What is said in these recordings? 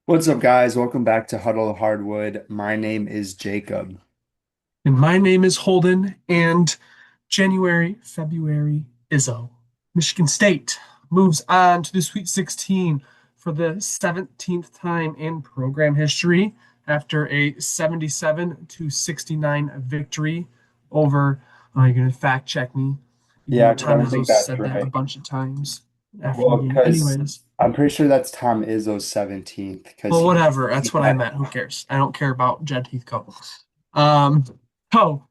What's up, guys? Welcome back to Huddle Hardwood. My name is Jacob. And my name is Holden, and January, February, Izzo. Michigan State moves on to the Sweet 16 for the 17th time in program history after a 77 to 69 victory over, you're going to fact check me, even Yeah, though because I Tom don't think Izzo that's said that a right. bunch of times after the Well, game. because Anyways, I'm pretty sure that's Tom Izzo's 17th because well, he whatever. That's what I had. meant. Who cares? I don't care about Jed Heathcote. Um, so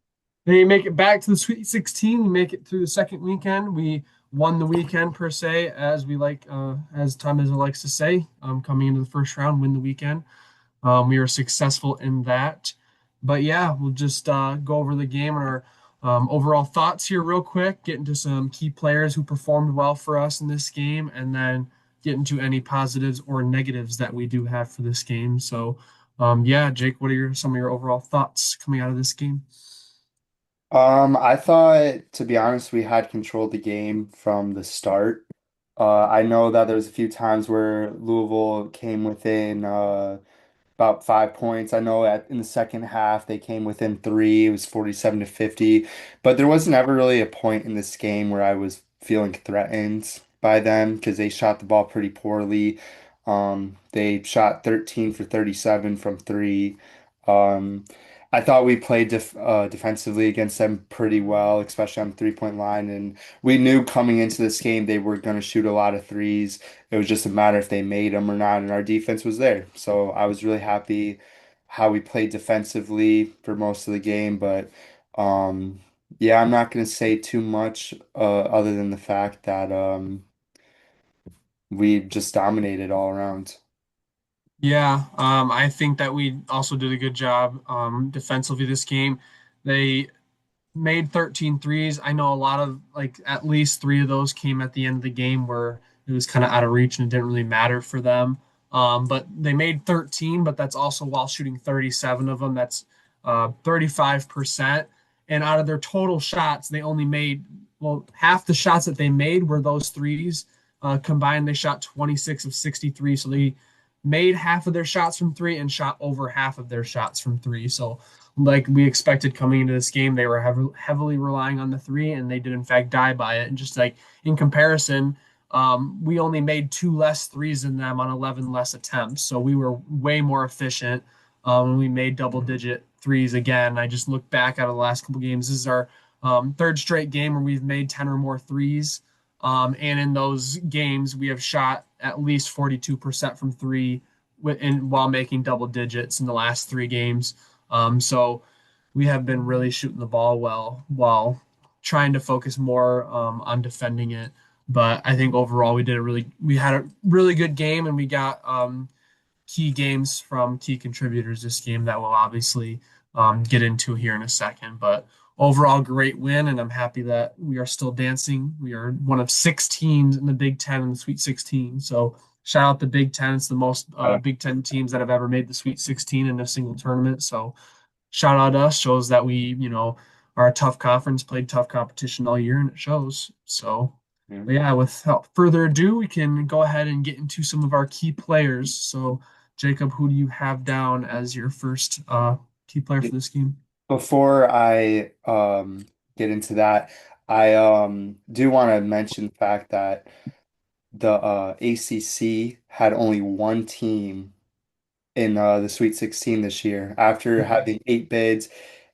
they make it back to the Sweet 16. We make it through the second weekend. We won the weekend per se, as we like, as Tom Izzo likes to say. Coming into the first round, win the weekend. We were successful in that. But yeah, we'll just go over the game and our overall thoughts here real quick. Get into some key players who performed well for us in this game, and then get into any positives or negatives that we do have for this game. So, yeah, Jake, what are some of your overall thoughts coming out of this game? I thought, to be honest, we had controlled the game from the start. I know that there was a few times where Louisville came within about 5 points. I know in the second half they came within three. It was 47 to 50, but there wasn't ever really a point in this game where I was feeling threatened by them because they shot the ball pretty poorly. They shot 13 for 37 from three. Um, I thought we played defensively against them pretty well, especially on the three-point line, and we knew coming into this game they were going to shoot a lot of threes. It was just a matter if they made them or not, and our defense was there. So I was really happy how we played defensively for most of the game. But yeah, I'm not going to say too much other than the fact that we just dominated all around. Yeah, I think that we also did a good job defensively this game. They made 13 threes. I know a lot of like at least three of those came at the end of the game where it was kind of out of reach and it didn't really matter for them. But they made 13, but that's also while shooting 37 of them. That's 35%. And out of their total shots, they only made, well, half the shots that they made were those threes. Combined, they shot 26 of 63. So they made half of their shots from three and shot over half of their shots from three. So like we expected coming into this game. They were heavily relying on the three, and they did in fact die by it. And just like in comparison, we only made two less threes than them on 11 less attempts, so we were way more efficient. We made double-digit threes again. I just look back at the last couple games. This is our third straight game where we've made 10 or more threes. And in those games, we have shot at least 42% from three while making double digits in the last three games. So we have been really shooting the ball well while trying to focus more on defending it. But I think overall we had a really good game and we got key games from key contributors this game that we'll obviously get into here in a second. But overall, great win, and I'm happy that we are still dancing. We are one of six teams in the Big Ten in the Sweet 16. So shout out the Big Ten. It's the most Big Ten teams that have ever made the Sweet 16 in a single tournament. So shout out us shows that are a tough conference, played tough competition all year, and it shows. So, Yeah. but yeah, without further ado, we can go ahead and get into some of our key players. So, Jacob, who do you have down as your first key player for this game? Before I get into that, I do want to mention the fact that the ACC had only one team in the Sweet 16 this year after having eight bids.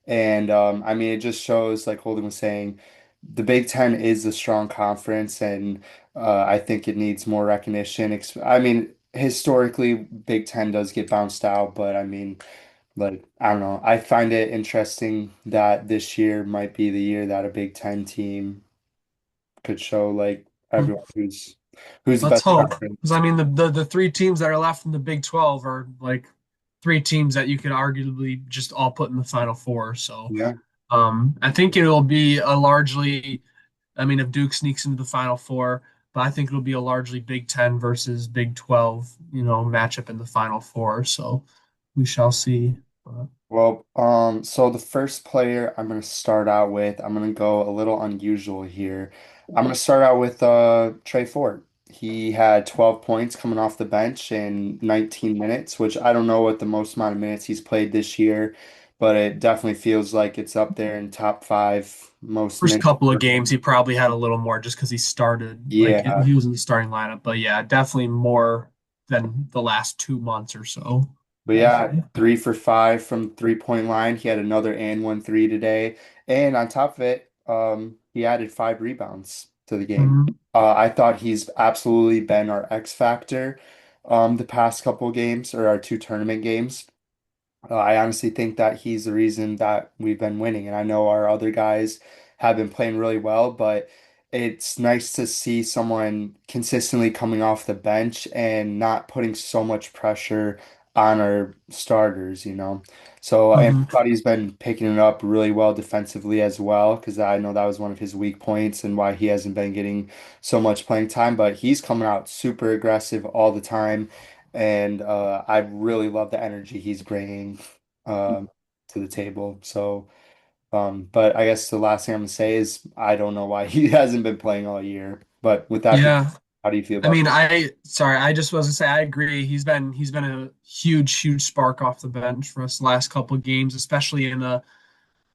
And I mean, it just shows, like Holden was saying, the Big Ten is a strong conference, and I think it needs more recognition. I mean, historically, Big Ten does get bounced out, but I mean, like, I don't know. I find it interesting that this year might be the year that a Big Ten team could show like everyone who's the Let's best hope, because conference. I mean the three teams that are left in the Big 12 are like three teams that you could arguably just all put in the Final Four. So Yeah. I think it'll be a largely, I mean, if Duke sneaks into the Final Four, but I think it'll be a largely Big Ten versus Big 12, matchup in the Final Four. So we shall see. But, Well, so the first player I'm gonna start out with, I'm gonna go a little unusual here. I'm gonna start out with Trey Ford. He had 12 points coming off the bench in 19 minutes, which I don't know what the most amount of minutes he's played this year, but it definitely feels like it's up there in top five most First minutes. couple of games, he probably had a little more just because he started, like Yeah. he was in the starting lineup. But yeah, definitely more than the last 2 months or so, But I'd yeah, say. 3 for 5 from 3-point line. He had another and one three today. And on top of it, he added 5 rebounds to the game. Mhm. I thought he's absolutely been our X factor the past couple games or our two tournament games. I honestly think that he's the reason that we've been winning. And I know our other guys have been playing really well, but it's nice to see someone consistently coming off the bench and not putting so much pressure on our starters, you know. So, and Mhm. I thought he's been picking it up really well defensively as well, because I know that was one of his weak points and why he hasn't been getting so much playing time, but he's coming out super aggressive all the time. And I really love the energy he's bringing um, to the table. So, but I guess the last thing I'm gonna say is I don't know why he hasn't been playing all year. But with that being, Yeah. how do you feel I about mean, that? I just was to say I agree. He's been a huge spark off the bench for us the last couple of games, especially in the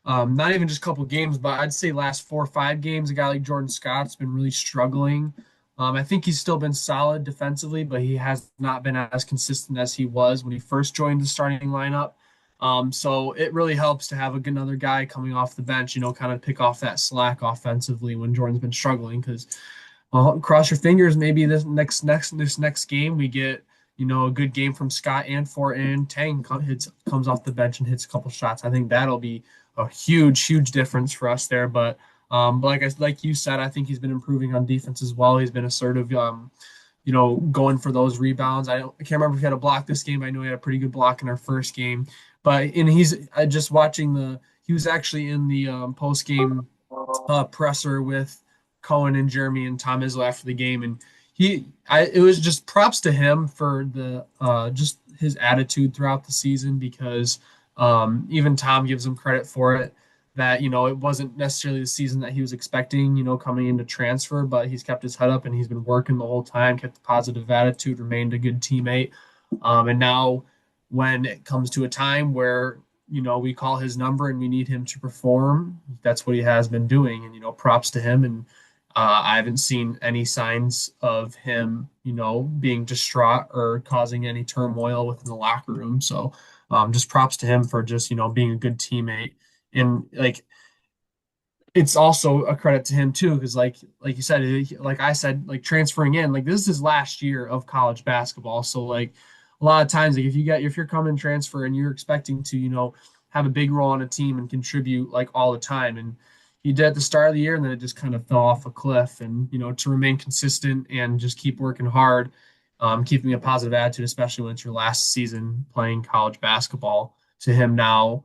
not even just a couple games, but I'd say last 4 or 5 games, a guy like Jordan Scott's been really struggling. I think he's still been solid defensively, but he has not been as consistent as he was when he first joined the starting lineup. So it really helps to have another guy coming off the bench, kind of pick off that slack offensively when Jordan's been struggling. Because well, cross your fingers, maybe this next game we get a good game from Scott and Tang comes off the bench and hits a couple shots. I think that'll be a huge difference for us there. But like you said, I think he's been improving on defense as well. He's been assertive, going for those rebounds. I can't remember if he had a block this game. I know he had a pretty good block in our first game. But and he's just watching he was actually in the post game presser with Cohen and Jeremy and Tom Izzo after the game, and it was just props to him for the just his attitude throughout the season because even Tom gives him credit for it. That it wasn't necessarily the season that he was expecting, coming into transfer, but he's kept his head up and he's been working the whole time, kept a positive attitude, remained a good teammate, and now when it comes to a time where we call his number and we need him to perform, that's what he has been doing. And, props to him. And I haven't seen any signs of him, being distraught or causing any turmoil within the locker room. So just props to him for just, being a good teammate. And like, it's also a credit to him too, because like you said, like I said, like transferring in, like this is his last year of college basketball. So like a lot of times, like if you're coming transfer and you're expecting to, have a big role on a team and contribute like all the time, and he did at the start of the year, and then it just kind of fell off a cliff. And to remain consistent and just keep working hard, keeping a positive attitude, especially when it's your last season playing college basketball, to him now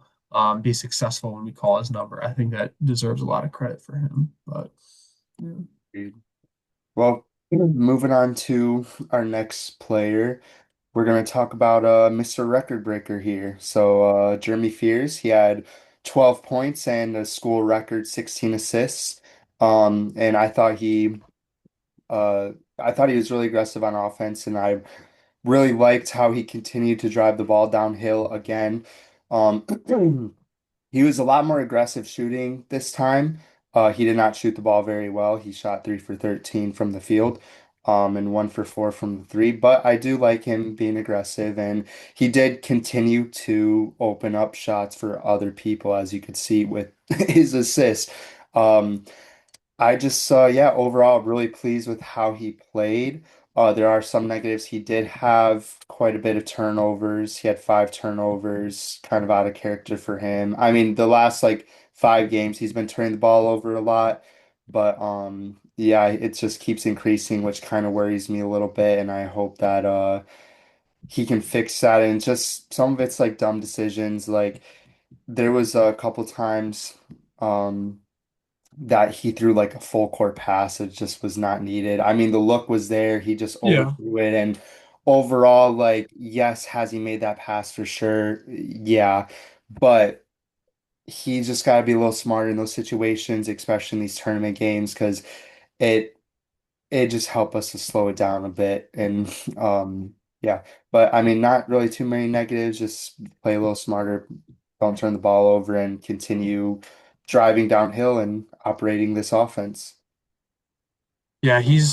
be successful when we call his number. I think that deserves a lot of credit for him. But yeah. Well, moving on to our next player, we're gonna talk about Mr. Record Breaker here. So Jeremy Fears, he had 12 points and a school record 16 assists. And I thought he was really aggressive on offense, and I really liked how he continued to drive the ball downhill again. Um, he was a lot more aggressive shooting this time. He did not shoot the ball very well. He shot 3 for 13 from the field, and 1 for 4 from the three. But I do like him being aggressive, and he did continue to open up shots for other people, as you could see with his assist. Um, I just yeah, overall really pleased with how he played. There are some negatives. He did have quite a bit of turnovers. He had 5 turnovers, kind of out of character for him. I mean, the last like 5 games, he's been turning the ball over a lot, but yeah, it just keeps increasing, which kind of worries me a little bit. And I hope that he can fix that. And just some of it's like dumb decisions. Like there was a couple times. That he threw like a full court pass. It just was not needed. I mean, the look was there. He just Yeah. overthrew it. And overall, like, yes, has he made that pass for sure? Yeah. But he just got to be a little smarter in those situations, especially in these tournament games, because it it just helped us to slow it down a bit. And yeah, but I mean, not really too many negatives. Just play a little smarter, don't turn the ball over, and continue driving downhill and operating this offense. Yeah, he's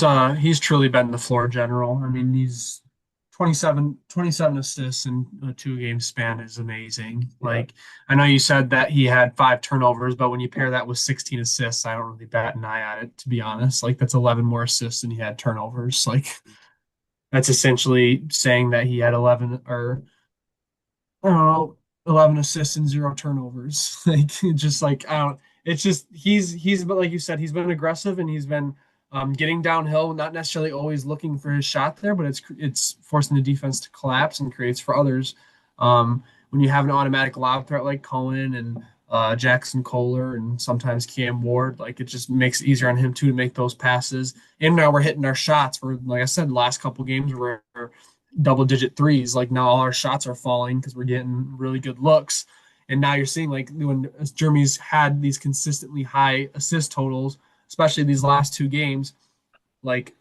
truly been the floor general. I mean, he's 27 assists in a 2 game span is amazing. Yeah. Like I know you said that he had 5 turnovers, but when you pair that with 16 assists, I don't really bat an eye at it, to be honest. Like that's 11 more assists than he had turnovers. Like that's essentially saying that he had 11 or I don't know, 11 assists and 0 turnovers. Like just like I don't. It's just but like you said, he's been aggressive and he's been getting downhill, not necessarily always looking for his shot there, but it's forcing the defense to collapse and creates for others. When you have an automatic lob threat like Cohen and Jackson Kohler and sometimes Cam Ward, like it just makes it easier on him too to make those passes. And now we're hitting our shots. We're like I said, the last couple games we're double-digit threes. Like now all our shots are falling because we're getting really good looks. And now you're seeing like when Jeremy's had these consistently high assist totals, especially these last 2 games, like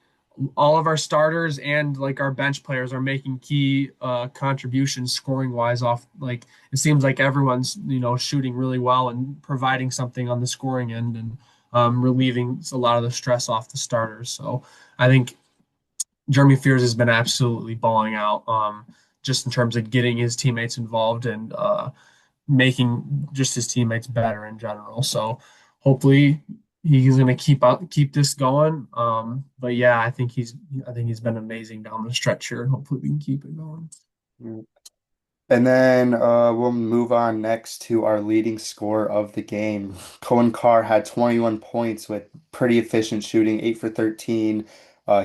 all of our starters and like our bench players are making key contributions scoring wise off like it seems like everyone's shooting really well and providing something on the scoring end and relieving a lot of the stress off the starters. So I think Jeremy Fears has been absolutely balling out, just in terms of getting his teammates involved and making just his teammates better in general. So hopefully he's going to keep this going. But yeah, I think he's been amazing down the stretch here. Hopefully we can keep it going. And then we'll move on next to our leading scorer of the game. Cohen Carr had 21 points with pretty efficient shooting, 8 for 13.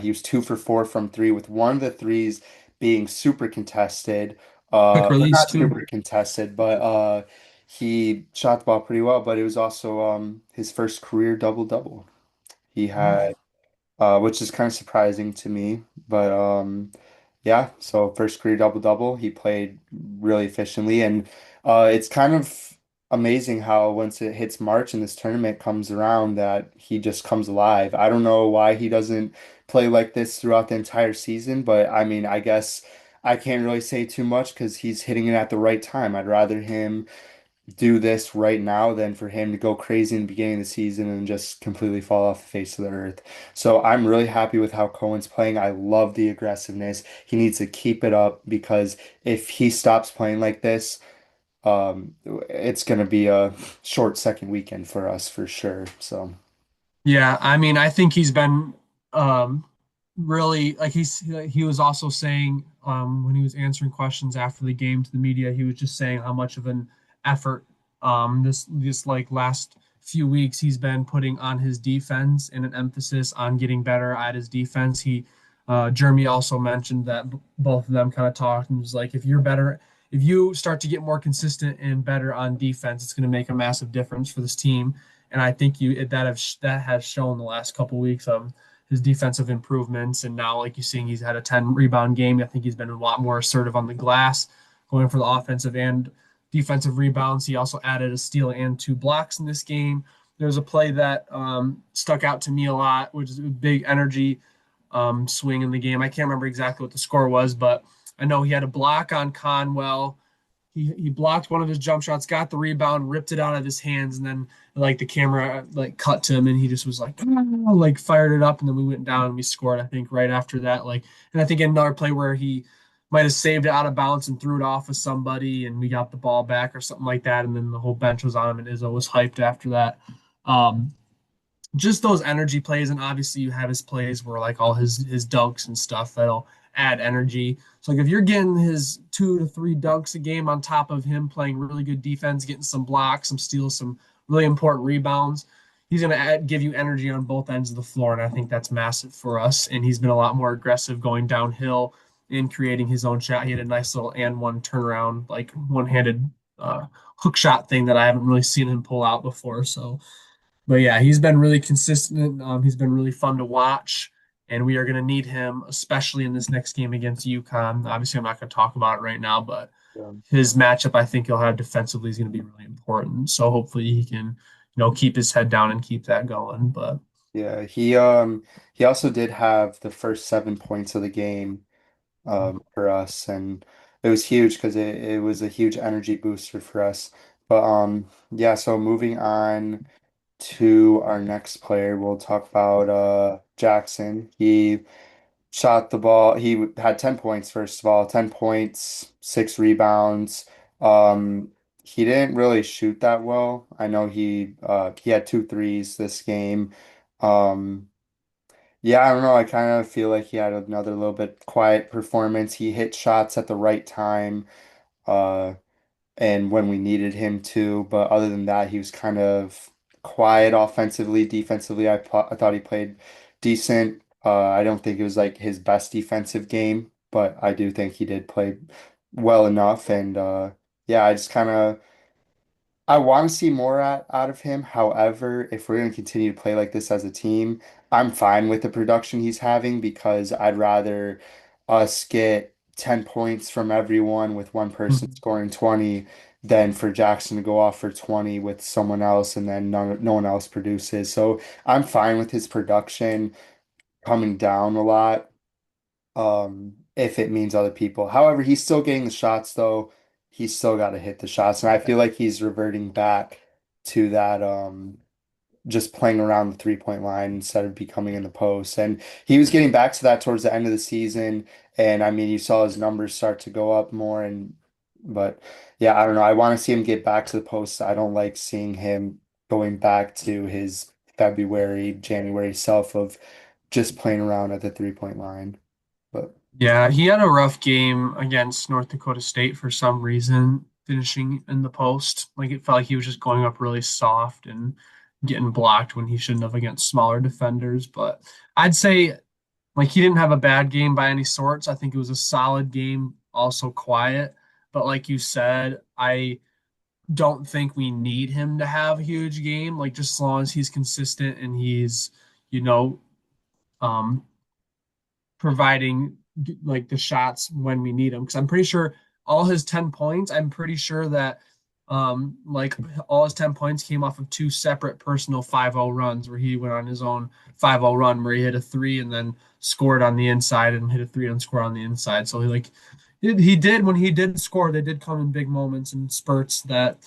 He was 2 for 4 from three, with one of the threes being super contested. Quick Or release not too. super contested, but he shot the ball pretty well. But it was also his first career double-double. He had which is kind of surprising to me. But yeah, so first career double-double, he played really efficiently, and it's kind of amazing how once it hits March and this tournament comes around that he just comes alive. I don't know why he doesn't play like this throughout the entire season, but I mean, I guess I can't really say too much because he's hitting it at the right time. I'd rather him do this right now than for him to go crazy in the beginning of the season and just completely fall off the face of the earth. So I'm really happy with how Cohen's playing. I love the aggressiveness. He needs to keep it up because if he stops playing like this, it's going to be a short second weekend for us for sure. So, Yeah, I mean, I think he's been um, really like he was also saying when he was answering questions after the game to the media, he was just saying how much of an effort this like last few weeks he's been putting on his defense and an emphasis on getting better at his defense. Jeremy also mentioned that both of them kind of talked and was like, if you start to get more consistent and better on defense, it's going to make a massive difference for this team. And I think that has shown the last couple of weeks of his defensive improvements. And now, like you're seeing, he's had a 10 rebound game. I think he's been a lot more assertive on the glass, going for the offensive and defensive rebounds. He also added a steal and 2 blocks in this game. There's a play that stuck out to me a lot, which is a big energy swing in the game. I can't remember exactly what the score was, but I know he had a block on Conwell. He blocked one of his jump shots, got the rebound, ripped it out of his hands, and then like the camera like cut to him, and he just was like, "Ah," like fired it up, and then we went down and we scored. I think right after that, like, and I think another play where he might have saved it out of bounds and threw it off of somebody, and we got the ball back or something like that, and then the whole bench was on him, and Izzo was hyped after that. Um, just those energy plays, and obviously you have his plays where like all his dunks and stuff that'll add energy. So like if you're getting his 2 to 3 dunks a game on top of him playing really good defense, getting some blocks, some steals, some really important rebounds, he's gonna give you energy on both ends of the floor, and I think that's massive for us. And he's been a lot more aggressive going downhill and creating his own shot. He had a nice little and one turnaround, like one-handed hook shot thing that I haven't really seen him pull out before. So but yeah, he's been really consistent. He's been really fun to watch, and we are going to need him, especially in this next game against UConn. Obviously, I'm not going to talk about it right now, but yeah. his matchup, I think he'll have defensively is going to be really important. So hopefully he can, keep his head down and keep that going. But Yeah, he also did have the first 7 points of the game for us, and it was huge because it was a huge energy booster for us. But yeah, so moving on to our next player, we'll talk about Jackson. He shot the ball. He had 10 points, first of all, 10 points, 6 rebounds. Um, he didn't really shoot that well. I know he had two threes this game. Um, yeah, I don't know. I kind of feel like he had another little bit quiet performance. He hit shots at the right time. Uh, and when we needed him to. But other than that, he was kind of quiet offensively. Defensively, I thought he played decent. I don't think it was like his best defensive game, but I do think he did play well enough. And yeah, I just kind of I want to see more out of him. However, if we're going to continue to play like this as a team, I'm fine with the production he's having because I'd rather us get 10 points from everyone with one person Mhm. scoring 20 than for Jackson to go off for 20 with someone else and then no one else produces. So I'm fine with his production coming down a lot if it means other people. However, he's still getting the shots though. He's still got to hit the shots. And I feel like he's reverting back to that just playing around the 3-point line instead of becoming in the post. And he was getting back to that towards the end of the season. And I mean, you saw his numbers start to go up more and but yeah, I don't know. I want to see him get back to the post. I don't like seeing him going back to his February, January self of just playing around at the 3-point line. But Yeah, he had a rough game against North Dakota State for some reason, finishing in the post. Like it felt like he was just going up really soft and getting blocked when he shouldn't have against smaller defenders. But I'd say like he didn't have a bad game by any sorts. I think it was a solid game, also quiet. But like you said, I don't think we need him to have a huge game. Like just as long as he's consistent and he's, you know, um, providing like the shots when we need them. Because I'm pretty sure all his 10 points, I'm pretty sure that like all his 10 points came off of two separate personal 5-0 runs where he went on his own 5-0 run where he hit a three and then scored on the inside and hit a three and scored on the inside. So he like he did when he did score, they did come in big moments and spurts that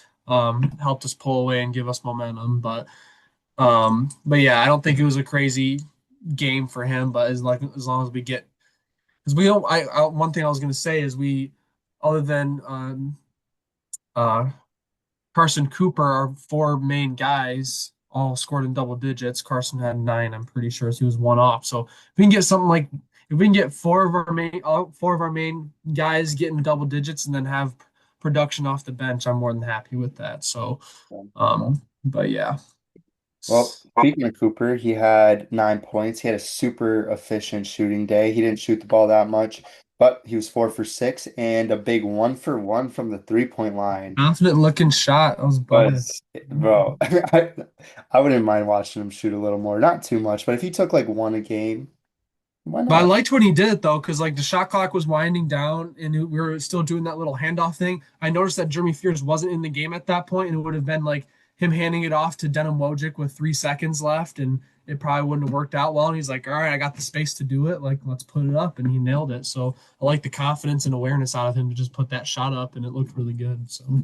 helped us pull away and give us momentum. But yeah, I don't think it was a crazy game for him. But as long as we get, because we don't. One thing I was going to say is we, other than uh, Carson Cooper, our four main guys all scored in double digits. Carson had nine, I'm pretty sure, so he was one off. So if we can get something like if we can get four of our main guys getting double digits and then have production off the bench, I'm more than happy with that. So, but yeah. well, speaking of Cooper, he had 9 points. He had a super efficient shooting day. He didn't shoot the ball that much, but he was 4 for 6 and a big 1 for 1 from the 3-point line. Confident looking shot. I was buzzing. Was bro, I wouldn't mind watching him shoot a little more. Not too much, but if he took like one a game, why But I not? liked when he did it though, because like the shot clock was winding down and we were still doing that little handoff thing. I noticed that Jeremy Fears wasn't in the game at that point, and it would have been like him handing it off to Denim Wojcik with 3 seconds left, and it probably wouldn't have worked out well. And he's like, "All right, I got the space to do it. Like, let's put it up," and he nailed it. So I like the confidence and awareness out of him to just put that shot up, and it looked really good. So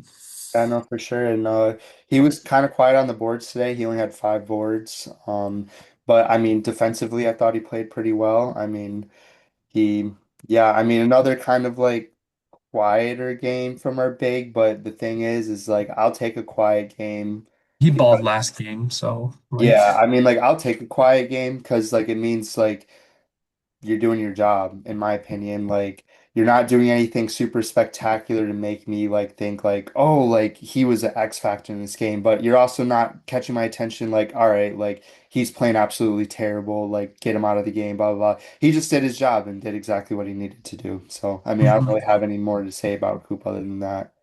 I know for sure. And he was kind of quiet on the boards today. He only had 5 boards. But I mean, defensively, I thought he played pretty well. I mean, he, yeah, I mean, another kind of like quieter game from our big, but the thing is like I'll take a quiet game he balled because last game. So like, yeah, I mean like I'll take a quiet game because like it means like you're doing your job, in my opinion. Like you're not doing anything super spectacular to make me like think like, oh, like he was an X factor in this game, but you're also not catching my attention like, all right, like he's playing absolutely terrible, like get him out of the game, blah blah blah. He just did his job and did exactly what he needed to do. So I mean, I don't mhm. really have any more to say about Coop other than that.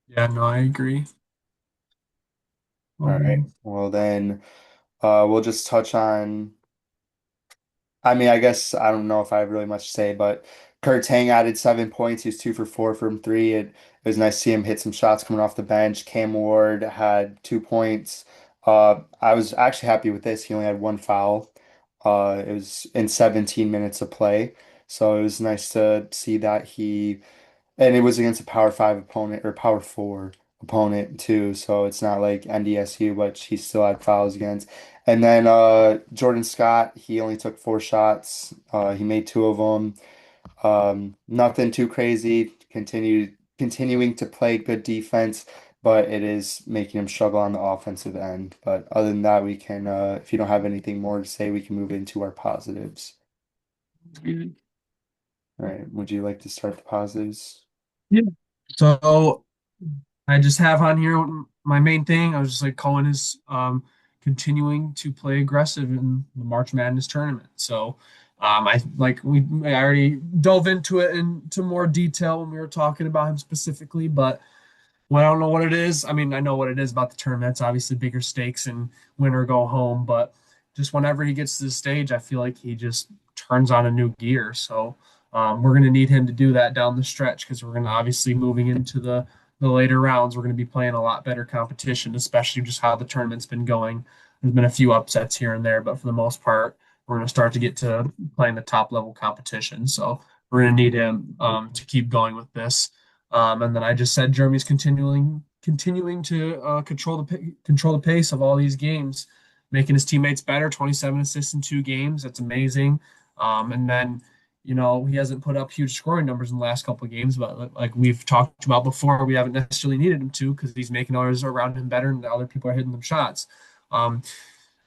Yeah, no, I agree. All right. Um, Well then we'll just touch on I mean, I guess I don't know if I have really much to say, but Kurt Tang added 7 points. He was 2 for 4 from three. It was nice to see him hit some shots coming off the bench. Cam Ward had 2 points. I was actually happy with this. He only had one foul. It was in 17 minutes of play. So it was nice to see that and it was against a Power 5 opponent or Power 4 opponent too. So it's not like NDSU, which he still had fouls against. And then Jordan Scott, he only took 4 shots. He made 2 of them. Nothing too crazy. Continuing to play good defense, but it is making him struggle on the offensive end. But other than that, we can, if you don't have anything more to say, we can move into our positives. All right. Would you like to start the positives? Yeah. So I just have on here my main thing. I was just like Cohen is continuing to play aggressive in the March Madness tournament. So I already dove into it into more detail when we were talking about him specifically, but well, I don't know what it is. I mean, I know what it is about the tournament. It's obviously bigger stakes and win or go home, but just whenever he gets to the stage, I feel like he just turns on a new gear. So we're going to need him to do that down the stretch because we're going to obviously moving into the later rounds. We're going to be playing a lot better competition, especially just how the tournament's been going. There's been a few upsets here and there, but for the most part, we're going to start to get to playing the top level competition. So we're going to need him to keep going with this. And then I just said Jeremy's continuing to control the pace of all these games, making his teammates better. 27 assists in 2 games. That's amazing. And then he hasn't put up huge scoring numbers in the last couple of games, but like we've talked about before, we haven't necessarily needed him to because he's making others around him better and the other people are hitting them shots. Um,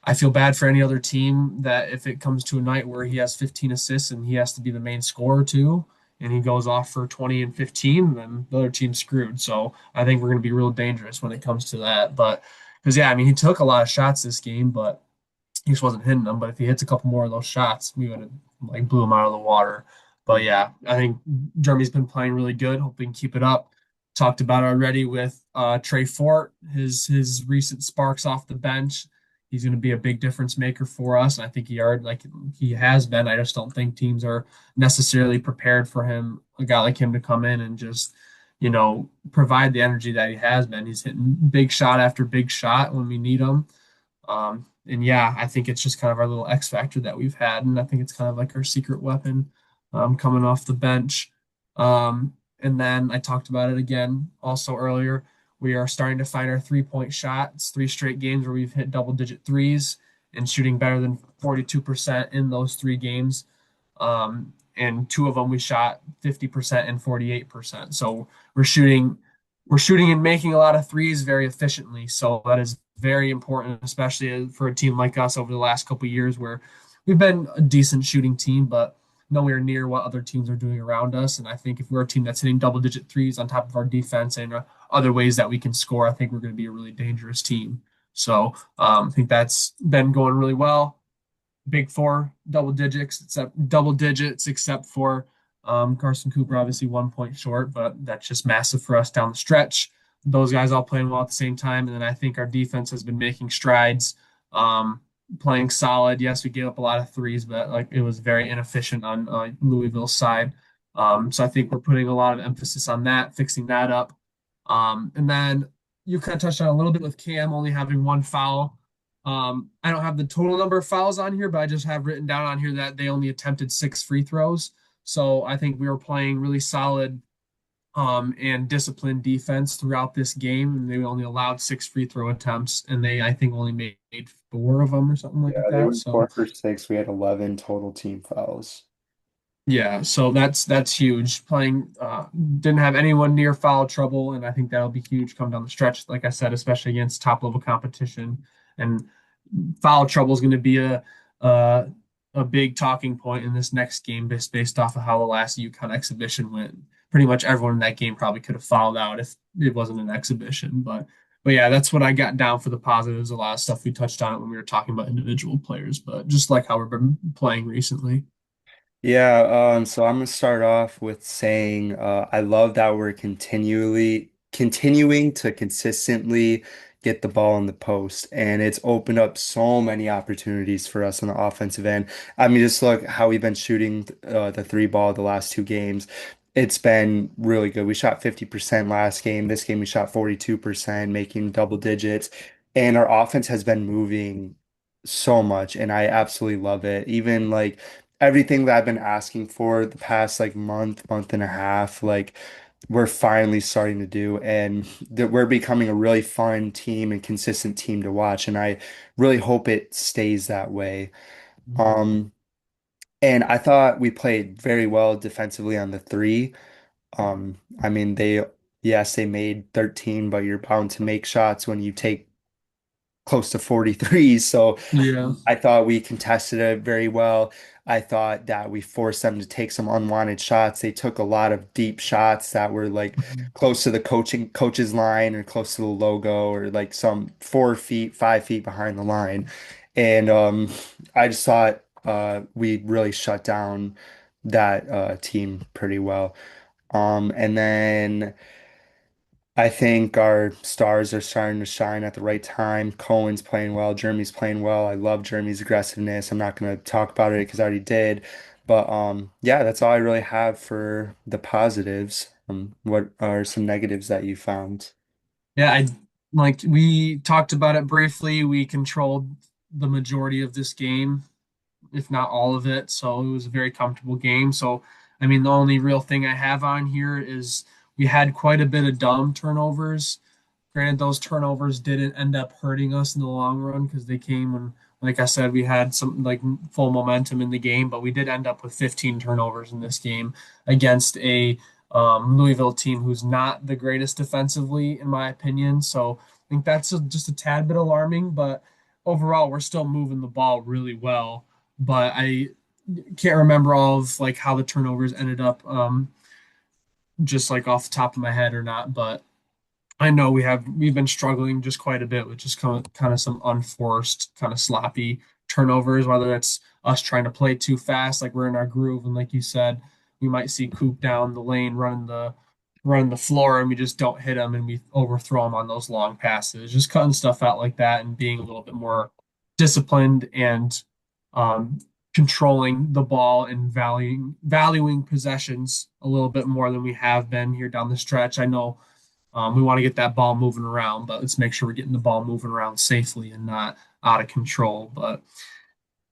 I feel bad for any other team that if it comes to a night where he has 15 assists and he has to be the main scorer too, and he goes off for 20 and 15, then the other team's screwed. So I think we're going to be real dangerous when it comes to that. But because, yeah, I mean, he took a lot of shots this game, but he just wasn't hitting them. But if he hits a couple more of those shots, we would have like blew him out of the water. But yeah, I think Jeremy's been playing really good. Hoping to keep it up. Talked about it already with Trey Fort, his recent sparks off the bench. He's going to be a big difference maker for us. And I think he has been. I just don't think teams are necessarily prepared for him, a guy like him to come in and just, provide the energy that he has been. He's hitting big shot after big shot when we need him. And yeah, I think it's just kind of our little X factor that we've had, and I think it's kind of like our secret weapon coming off the bench. And then I talked about it again also earlier. We are starting to find our 3-point shot. It's 3 straight games where we've hit double-digit threes and shooting better than 42% in those 3 games. And 2 of them we shot 50% and 48%. So we're shooting we're shooting and making a lot of threes very efficiently. So that is very important, especially for a team like us over the last couple of years where we've been a decent shooting team, but nowhere near what other teams are doing around us. And I think if we're a team that's hitting double-digit threes on top of our defense and other ways that we can score, I think we're going to be a really dangerous team. So I think that's been going really well. Big four, double digits, except for Carson Cooper, obviously 1 point short, but that's just massive for us down the stretch. Those guys all playing well at the same time, and then I think our defense has been making strides, playing solid. Yes, we gave up a lot of threes, but like it was very inefficient on Louisville's side. So I think we're putting a lot of emphasis on that, fixing that up. And then you kind of touched on a little bit with Cam only having one foul. I don't have the total number of fouls on here, but I just have written down on here that they only attempted 6 free throws. So I think we were playing really solid and disciplined defense throughout this game, and they only allowed 6 free throw attempts, and they I think only made 4 of them or something like Yeah, they that. went So 4 for 6. We had 11 total team fouls. yeah, so that's huge. Playing didn't have anyone near foul trouble, and I think that'll be huge come down the stretch. Like I said, especially against top level competition, and foul trouble is going to be a a big talking point in this next game, based off of how the last UConn exhibition went. Pretty much everyone in that game probably could have fouled out if it wasn't an exhibition, but yeah, that's what I got down for the positives. A lot of stuff we touched on it when we were talking about individual players, but just like how we've been playing recently. Yeah, so I'm gonna start off with saying I love that we're continuing to consistently get the ball in the post, and it's opened up so many opportunities for us on the offensive end. I mean, just look how we've been shooting the three ball the last 2 games. It's been really good. We shot 50% last game. This game we shot 42%, making double digits. and our offense has been moving so much, and I absolutely love it. Even like everything that I've been asking for the past like month and a half, like we're finally starting to do, and that we're becoming a really fun team and consistent team to watch, and I really hope it stays that way. Um, and I thought we played very well defensively on the three. I mean, yes, they made 13, but you're bound to make shots when you take close to 43. So Yeah. I thought we contested it very well. I thought that we forced them to take some unwanted shots. They took a lot of deep shots that were like Mhm. close to the coach's line or close to the logo or like some 4 feet, 5 feet behind the line. And I just thought we really shut down that team pretty well. And then I think our stars are starting to shine at the right time. Cohen's playing well. Jeremy's playing well. I love Jeremy's aggressiveness. I'm not going to talk about it because I already did. But yeah, that's all I really have for the positives. What are some negatives that you found? Yeah, I like we talked about it briefly. We controlled the majority of this game, if not all of it. So it was a very comfortable game. So, I mean, the only real thing I have on here is we had quite a bit of dumb turnovers. Granted, those turnovers didn't end up hurting us in the long run because they came when, like I said, we had some like full momentum in the game, but we did end up with 15 turnovers in this game against a Louisville team who's not the greatest defensively, in my opinion. So I think that's just a tad bit alarming, but overall, we're still moving the ball really well. But I can't remember all of like how the turnovers ended up, just like off the top of my head or not, but I know we've been struggling just quite a bit with just kind of some unforced, kind of sloppy turnovers, whether it's us trying to play too fast, like we're in our groove, and like you said, we might see Coop down the lane running the floor, and we just don't hit him, and we overthrow him on those long passes. Just cutting stuff out like that and being a little bit more disciplined and um, controlling the ball and valuing possessions a little bit more than we have been here down the stretch. I know we want to get that ball moving around, but let's make sure we're getting the ball moving around safely and not out of control. But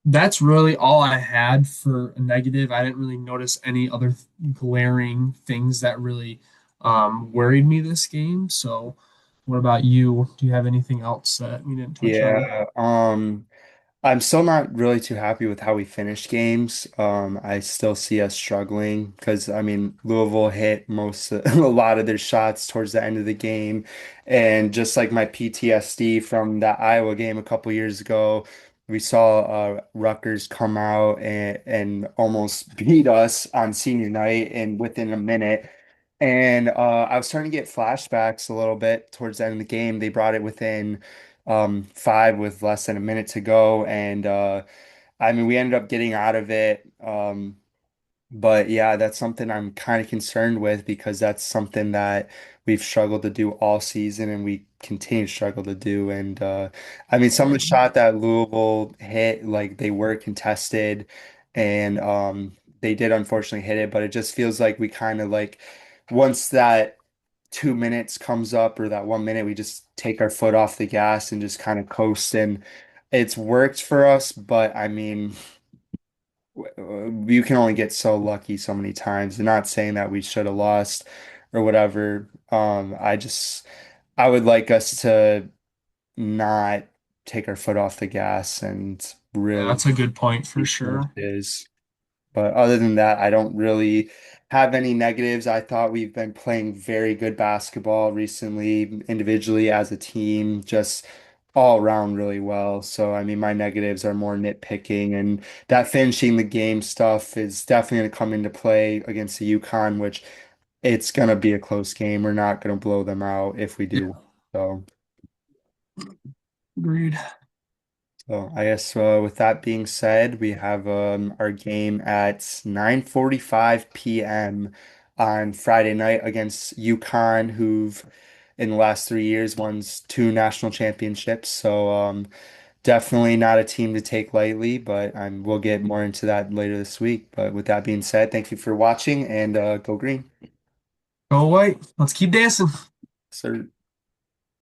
that's really all I had for a negative. I didn't really notice any other glaring things that really worried me this game. So, what about you? Do you have anything else that we didn't touch on? Yeah, I'm still not really too happy with how we finished games. I still see us struggling because I mean Louisville hit most a lot of their shots towards the end of the game, and just like my PTSD from that Iowa game a couple years ago, we saw Rutgers come out and almost beat us on senior night and within a minute. And I was starting to get flashbacks a little bit towards the end of the game. They brought it within five with less than a minute to go. And I mean, we ended up getting out of it. But yeah, that's something I'm kind of concerned with because that's something that we've struggled to do all season and we continue to struggle to do. And I mean, some of the shot that Louisville hit, like they were contested and they did unfortunately hit it, but it just feels like we kind of like once that 2 minutes comes up or that 1 minute, we just take our foot off the gas and just kind of coast. And it's worked for us, but I mean, you can only get so lucky so many times. I'm not saying that we should have lost or whatever. I would like us to not take our foot off the gas and Yeah, really that's a good point for be sure. finishes. But other than that, I don't really have any negatives. I thought we've been playing very good basketball recently, individually as a team, just all around really well. So, I mean, my negatives are more nitpicking, and that finishing the game stuff is definitely going to come into play against the Yukon, which it's going to be a close game. We're not going to blow them out if we Yeah, do. So. agreed. So I guess with that being said, we have our game at 9:45 p.m. on Friday night against UConn, who've in the last 3 years won two national championships. So definitely not a team to take lightly, but we'll get more into that later this week. But with that being said, thank you for watching and go green. Go white. Let's keep dancing. Sir.